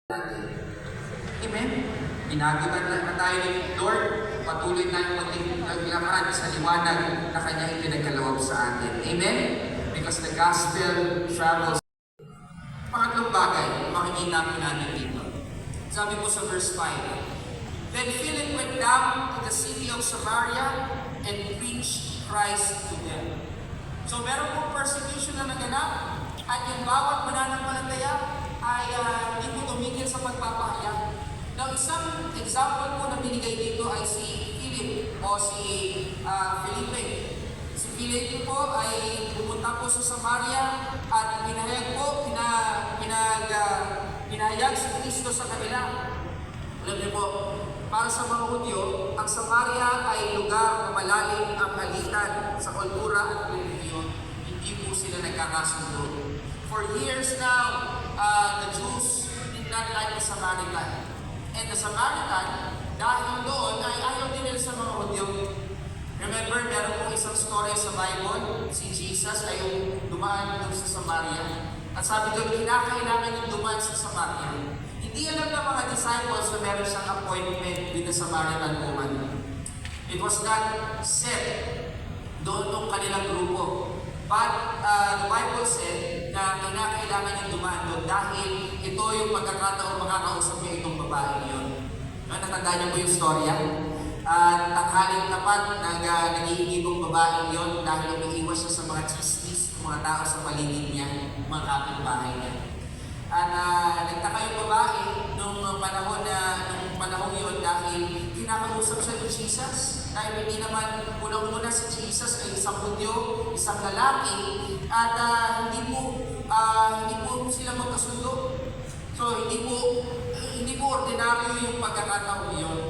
natin. Amen? Ginagawa na tayo ni Lord, patuloy tayong maglakad sa liwanag na Kanyang ipinagkaloob sa atin. Amen? Because the gospel travels. Pangatlong bagay, makikita po natin dito. Sabi po sa verse 5, Then Philip went down to the city of Samaria and preached Christ to them. So meron pong persecution na naganap at yung bawat mananampalataya ay hindi po tumigil sa pagpapahayag. Now, isang example po na binigay dito ay si Philip o si Felipe. Si Felipe po ay pumunta po sa Samaria at pinahayag si Kristo sa kanila. Alam niyo po, para sa mga Hudyo, ang Samaria ay lugar na malalim ang alitan sa kultura at relihiyon. Hindi po sila nagkakasundo. For years now, the Jews did not like the Samaritan. And the Samaritan, dahil doon, ay ayaw din nila sa mga Hudyo. Remember, meron po isang story sa Bible, si Jesus ay dumaan doon sa Samaria. At sabi doon, kinakailangan yung dumaan sa Samaria. Hindi alam ng mga disciples na meron siyang appointment with the Samaritan woman. It was not set doon ng kanilang grupo. But the Bible said na kinakailangan yung dumaan doon dahil ito yung pagkakataon makakausap niyo itong babae yun. Natandaan niyo po yung storya? At tanghaling tapat nag-iigibong babae yun dahil umiiwas siya sa mga chismis, mga tao sa paligid niya, mga kapitbahay niya. At nagtaka yung babae nung panahon yun dahil kinakausap siya ni Jesus. Dahil hindi naman unang-una si Jesus ay isang Hudyo, isang lalaki, at hindi po sila magkasundo. So hindi po ordinaryo yung pagkakataon yun.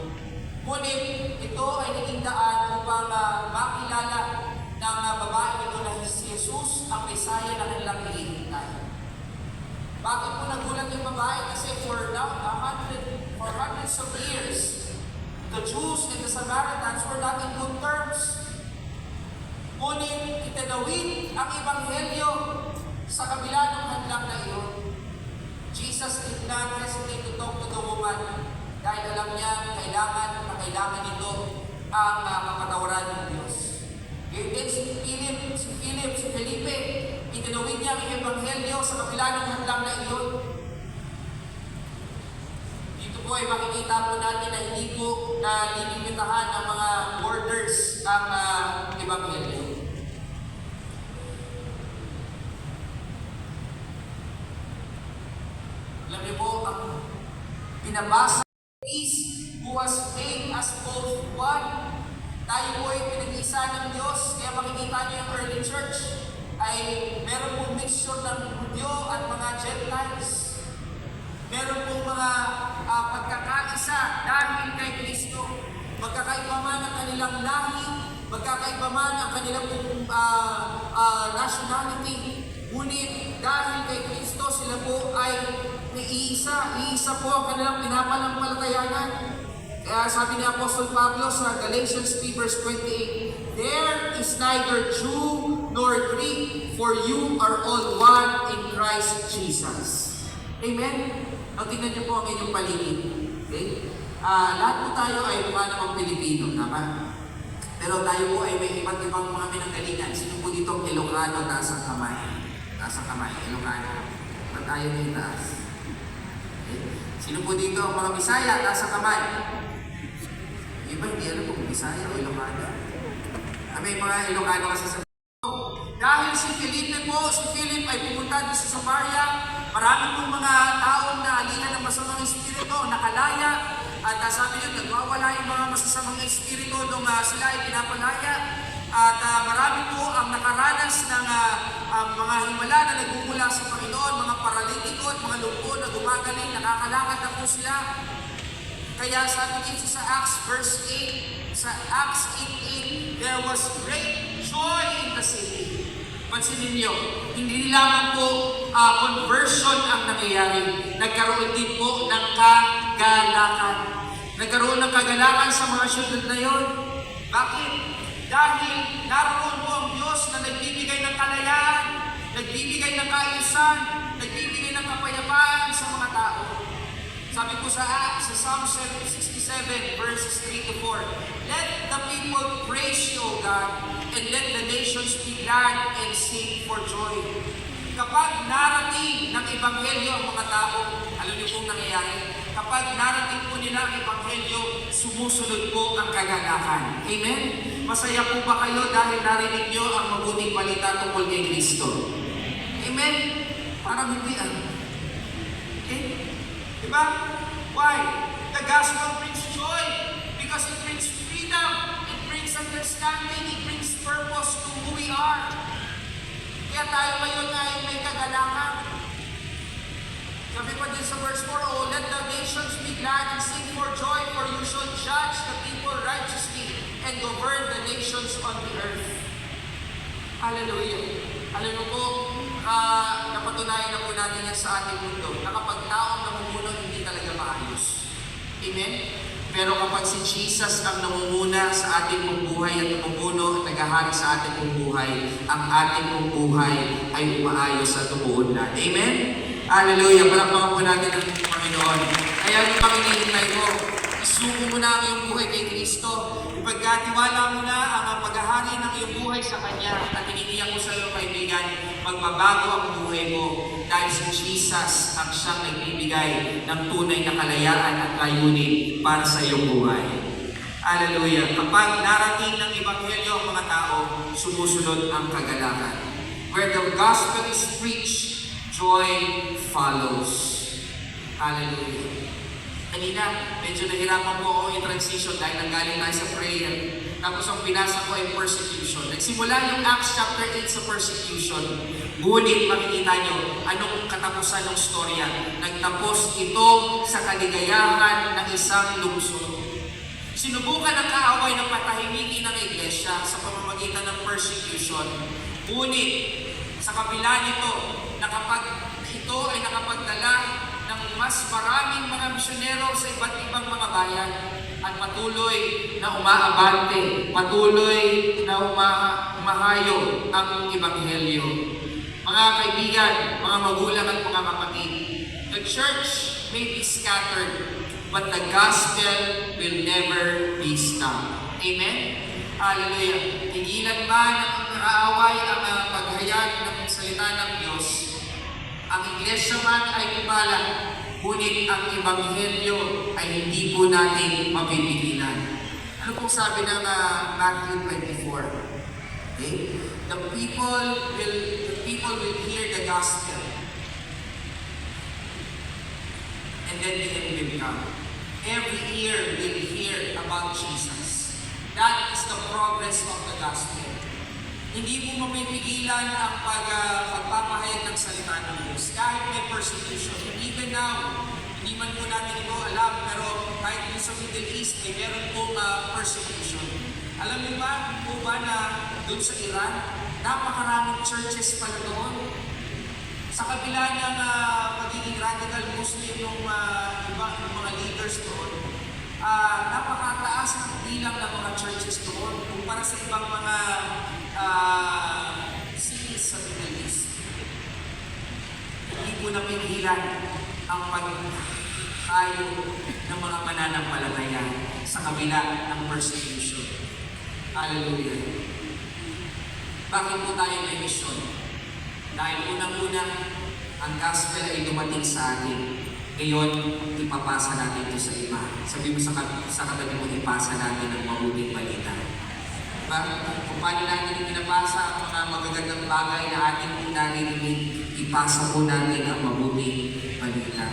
Ngunit ito ay naging daan upang makilala ng babae ito na si Jesus ang Mesaya na kanilang hinihintay. Bakit po nagulat yung babae? Kasi for hundreds of years, the Jews and the Samaritans were not in good terms. Ngunit itinawid ang Ebanghelyo sa kabila ng hadlang na iyon. Jesus did not hesitate to talk to the woman dahil alam niya kailangan nito ang kapatawaran ng Diyos. Ganyan si Felipe, itinawid niya ang Ebanghelyo sa kabila ng hadlang na iyon. Dito po ay makikita po natin na hindi po nalilimitahan ng mga borders ang Ebanghelyo. Alam niyo po, ang binabasa who was made as both one. Tayo po ay pinag-isa ng Diyos, kaya makikita niyo yung early church ay meron pong mixture ng Hudyo at mga Gentiles. Meron pong mga pagkakaisa dahil kay Kristo. Magkakaiba man ang kanilang lahi, magkakaiba man ang kanilang nationality. Ngunit dahil kay Kristo, sila po ay iisa po ang kanilang pinapanampalatayanan. Kaya sabi ni Apostol Pablo sa Galatians 3 verse 28, There is neither Jew nor Greek, for you are all one in Christ Jesus. Amen? Ang tingnan niyo po ang inyong paligid. Okay? Lahat po tayo ay mukha namang Pilipino, tama? Pero tayo po ay may iba't ibang mga pinanggalingan. Sino po dito ang Ilocano, taas ang kamay? Taas ang kamay, Ilocano. Ba't tayo may taas? Okay? Sino po dito ang mga Bisaya, taas ang kamay? Iba hindi alam kung Bisaya o Ilocano. May mga Ilocano kasi sa dahil si Philip ay pumunta sa Samaria, marami pong mga taong naalihan ng masamang espiritu, nakalaya, at sabi niyo, nagwawala yung mga masasamang espiritu nung sila ay pinapalaya, at marami po ang nakaranas ng mga himala na nagmumula sa Panginoon, mga paralitiko at mga lumpo na gumagaling, nakakalakad na po sila. Kaya sabi dito sa Acts verse 8, sa Acts 8:8, there was great joy in the city. Pansinin niyo, hindi lamang po conversion ang nangyayari. Nagkaroon din po ng kagalakan. Nagkaroon ng kagalakan sa mga syudad na yon. Bakit? Dahil naroon po ang Diyos na nagbibigay ng kalayaan, nagbibigay ng kaayusan, nagbibigay ng kapayapaan sa mga tao. Sabi ko sa Psalm 67 verses 3 to 4, let the people praise you, O God, and let the nations be glad and sing for joy. Kapag narating ng Ebanghelyo ang mga tao, alam niyo kung nangyayari, kapag narating po nila ang Ebanghelyo, sumusunod po ang kagalakan. Amen? Masaya po ba kayo dahil narinig niyo ang mabuting balita tungkol kay Kristo? Amen? Parang hindi Okay? Diba? Why? The gospel brings joy because it brings freedom, it brings understanding, it brings purpose to who we are. Kaya tayo ngayon ay may kagalakan. Sabi pa din sa verse 4, oh, let the nations be glad and sing for joy, for you shall judge the people righteously and govern the nations on the earth. Hallelujah. Alam mo po, napatunayan na po natin yan sa ating mundo na kapag taong namumuno, hindi talaga maayos. Amen? Pero kapag si Jesus ang namumuna sa ating pong buhay at namumuno at naghahari sa ating pong buhay, ang ating pong buhay ay umaayos at umuunlad. Amen? Hallelujah! Palakpakan po natin ang Panginoon. Kaya yung panginihintay ko, isuko mo na ang iyong buhay kay Kristo. Ipagkatiwala mo na ang paghahari ng iyong buhay sa Kanya at tinitiyak ko sa iyo, kaibigan, magbabago ang buhay mo dahil si Jesus ang siyang nagbibigay ng tunay na kalayaan at layunin para sa iyong buhay. Hallelujah! Kapag narating ng Ebanghelyo ang mga tao, sumusunod ang kagalakan. Where the gospel is preached, joy follows. Hallelujah! Kanina, medyo nahirapan po ako i-transition dahil nanggaling tayo sa prayer. Tapos ang pinasa ko ay persecution. Nagsimula yung Acts chapter 8 sa persecution. Ngunit makikita nyo, anong katapusan ng storya? Nagtapos ito sa kaligayahan ng isang lungsod. Sinubukan ng kaaway na patahimikin ng iglesia sa pamamagitan ng persecution. Ngunit, sa kabila nito, na kapag ito ay nakapagdala ng mas maraming mga misyonero sa iba't ibang mga bayan at patuloy na umaabante, patuloy na umahayo ang Ebanghelyo. Mga kaibigan, mga magulang at mga kapatid, the church may be scattered, but the gospel will never be stopped. Amen? Hallelujah. Tigilan man ang kaaway ang paghayag ng salita ng Diyos, ang iglesia man ay kumalat, ngunit ang Ebanghelyo ay hindi po natin mapipigilan. Ano pong sabi ng Matthew 24? Okay? The people will hear the gospel, and then the end will come. Every ear will hear about Jesus. That is the progress of the gospel. Hindi mo mapipigilan ang pagpapahayag ng salita ng Diyos kahit may persecution. And even now, hindi man po natin ito alam, pero kahit sa Middle East, may meron pong persecution. Alam niyo ba na doon sa Iran, napakaraming churches pala doon. Sa kabila ng pagiging radical Muslim ng mga leaders doon, napakataas ang bilang ng mga churches doon kumpara sa ibang mga cities sa Middle East. Hindi po napigilan ang paghayo ng mga mananampalataya sa kabila ng persecution. Hallelujah! Bakit po tayo may misyon? Dahil unang-una, ang gospel ay dumating sa atin. Ngayon, ipapasa natin ito sa iba. Sabi mo sa katabi mo, ipasa natin ang mabuting balita. Diba? Kung paano natin pinapasa ang mga magagandang bagay na ating naririnig, ipasa po natin ang mabuting balita.